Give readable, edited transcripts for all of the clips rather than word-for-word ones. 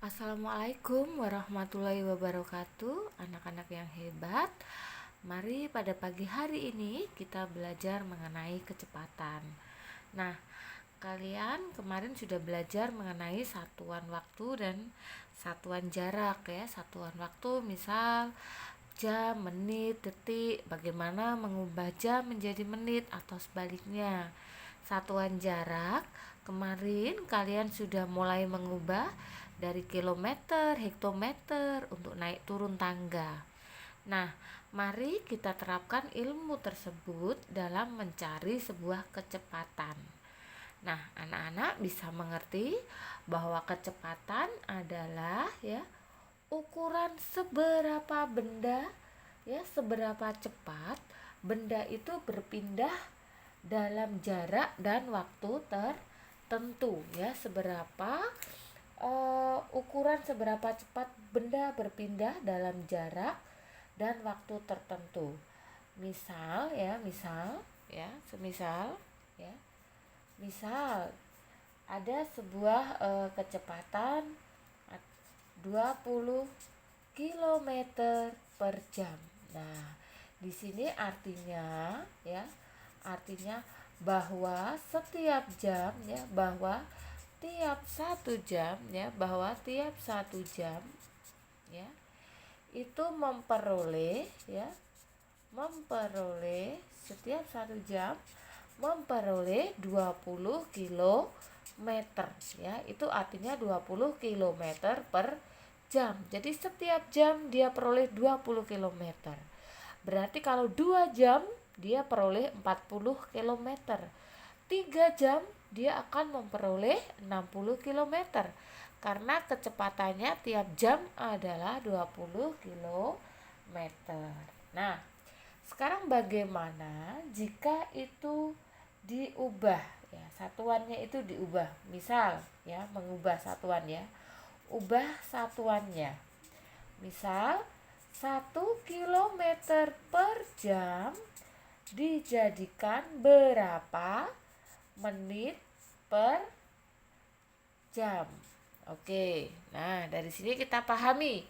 Assalamualaikum warahmatullahi wabarakatuh, anak-anak yang hebat. Mari pada pagi hari ini kita belajar mengenai kecepatan. Nah, kalian kemarin sudah belajar mengenai satuan waktu dan satuan jarak ya. Satuan waktu misal jam, menit, detik, bagaimana mengubah jam menjadi menit atau sebaliknya. Satuan jarak, kemarin kalian sudah mulai mengubah dari kilometer, hektometer untuk naik turun tangga. Nah, mari kita terapkan ilmu tersebut dalam mencari sebuah kecepatan. Nah, anak-anak bisa mengerti bahwa kecepatan adalah ukuran seberapa benda, seberapa cepat benda itu berpindah dalam jarak dan waktu tertentu, seberapa ukuran seberapa cepat benda berpindah dalam jarak dan waktu tertentu. Misal ada sebuah kecepatan 20 kilometer per jam. Nah, di sini artinya bahwa setiap jam bahwa tiap satu jam itu memperoleh setiap satu jam memperoleh 20 kilometer itu artinya 20 kilometer per jam. Jadi setiap jam dia peroleh 20 kilometer. Berarti kalau 2 jam dia peroleh 40 kilometer. 3 jam dia akan memperoleh 60 kilometer karena kecepatannya tiap jam adalah 20 kilometer. Nah, sekarang bagaimana jika itu diubah satuannya itu diubah. Misal mengubah satuan ubah satuannya. Misal 1 kilometer per jam dijadikan berapa menit per jam. Oke, nah dari sini kita pahami.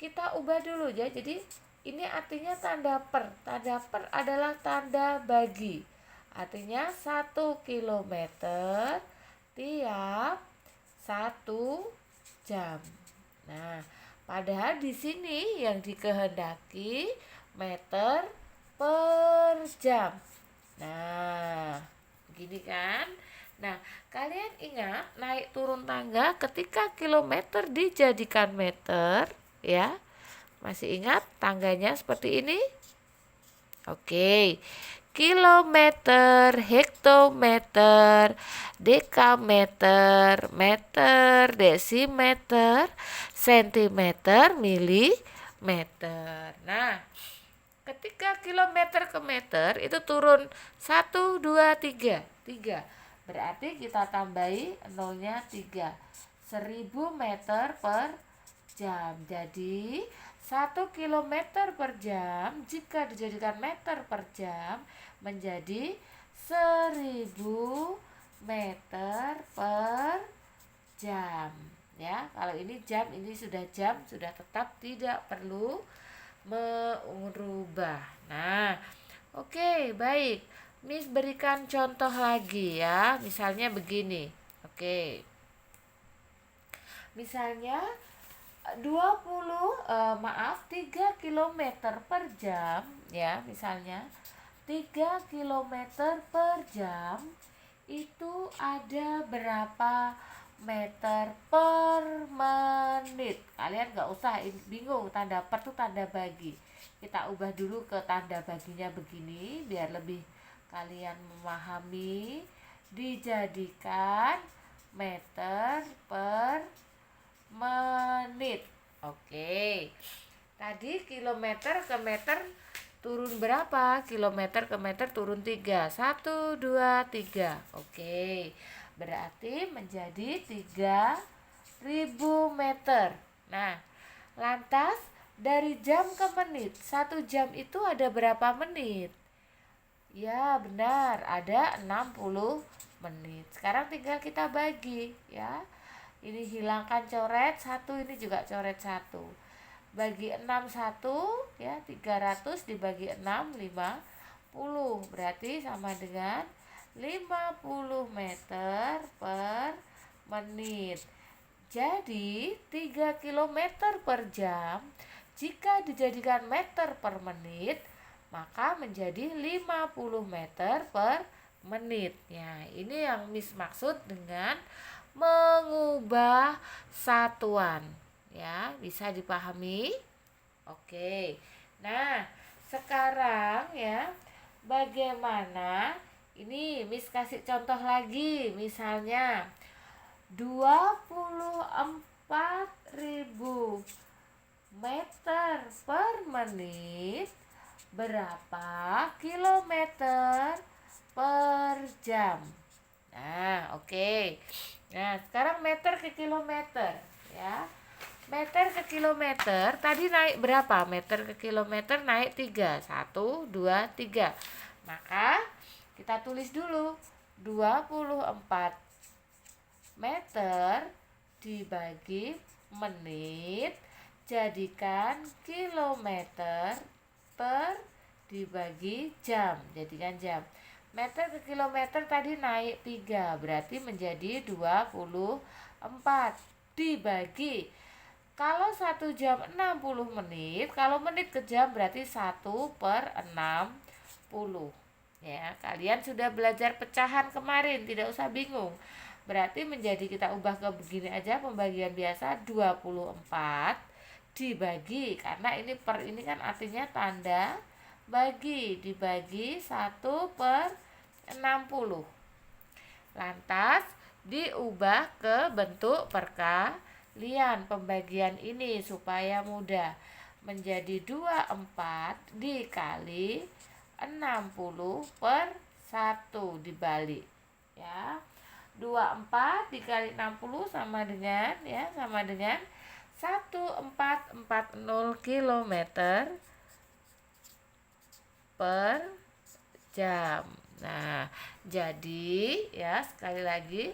Kita ubah dulu jadi ini artinya tanda per. Tanda per adalah tanda bagi. Artinya 1 kilometer tiap 1 jam. Nah, padahal di sini yang dikehendaki meter per jam. Nah, begini kan? Nah, kalian ingat naik turun tangga ketika kilometer dijadikan meter, Masih ingat tangganya seperti ini? Oke. Kilometer, hektometer, dekameter, meter, desimeter, sentimeter, milimeter. Nah, ketika kilometer ke meter itu turun 1, 2, 3. Berarti kita tambahi nolnya 3. 1000 meter per jam. Jadi 1 kilometer per jam jika dijadikan meter per jam menjadi 1000 meter per jam. Kalau ini jam, ini sudah jam, sudah tetap, tidak perlu merubah. Nah, oke, baik. Miss berikan contoh lagi misalnya begini. Oke. Misalnya 3 kilometer per jam misalnya 3 kilometer per jam itu ada berapa meter per menit. Kalian gak usah bingung, tanda per itu tanda bagi. Kita ubah dulu ke tanda baginya begini biar lebih kalian memahami. Dijadikan meter per menit. Oke. Tadi kilometer ke meter turun berapa? Kilometer ke meter turun 3. 1, 2, 3. Oke. Berarti menjadi 3000 meter. Nah, lantas dari jam ke menit, 1 jam itu ada berapa menit? Ya, benar, ada 60 menit. Sekarang tinggal kita bagi Ini hilangkan coret 1, ini juga coret 1. Bagi 6 1 ya, 300 dibagi 6 50. Berarti sama dengan 50 meter per menit. Jadi 3 kilometer per jam jika dijadikan meter per menit, maka menjadi 50 meter per menit. Ya, ini yang Miss maksud dengan mengubah satuan. Ya, bisa dipahami? Oke. Nah, sekarang ya, bagaimana ini Miss kasih contoh lagi. Misalnya 24.000 meter per menit berapa kilometer per jam. Nah, oke. Nah, sekarang meter ke kilometer ya. Meter ke kilometer tadi naik berapa? Meter ke kilometer naik 3. 1, 2, 3. Maka kita tulis dulu 24 meter dibagi menit, jadikan kilometer per dibagi jam, jadikan jam. Meter ke kilometer tadi naik 3, berarti menjadi 24 dibagi, kalau 1 jam 60 menit, kalau menit ke jam berarti 1 per 60. Ya, kalian sudah belajar pecahan kemarin, tidak usah bingung. Berarti menjadi kita ubah ke begini aja, pembagian biasa 24 dibagi, karena ini per ini kan artinya tanda bagi, dibagi 1 per 60. Lantas diubah ke bentuk perkalian pembagian ini supaya mudah, menjadi 24 dikali 60 per 1 dibalik ya. 24 dikali 60 sama dengan 1440 km per jam. Nah, jadi ya sekali lagi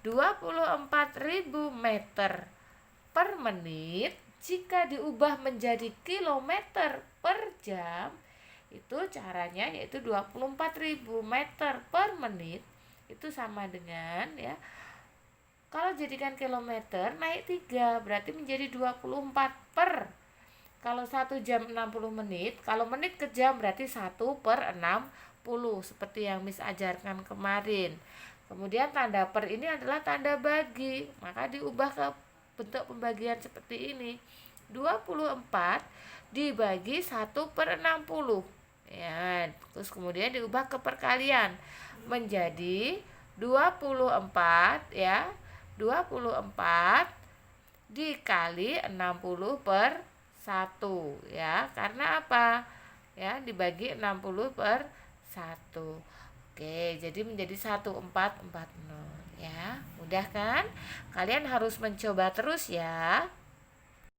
24.000 meter per menit jika diubah menjadi kilometer per jam, itu caranya yaitu 24.000 meter per menit itu sama dengan ya, kalau jadikan kilometer naik 3 berarti menjadi 24 per, kalau 1 jam 60 menit, kalau menit ke jam berarti 1 per 60 seperti yang Miss ajarkan kemarin. Kemudian tanda per ini adalah tanda bagi, maka diubah ke bentuk pembagian seperti ini, 24 dibagi 1 per 60 ya, terus kemudian diubah ke perkalian menjadi 24 ya, 24 dikali 60 per 1 ya, karena apa ya, dibagi 60 per 1. Oke, jadi menjadi 1440 ya. Mudah kan? Kalian harus mencoba terus ya.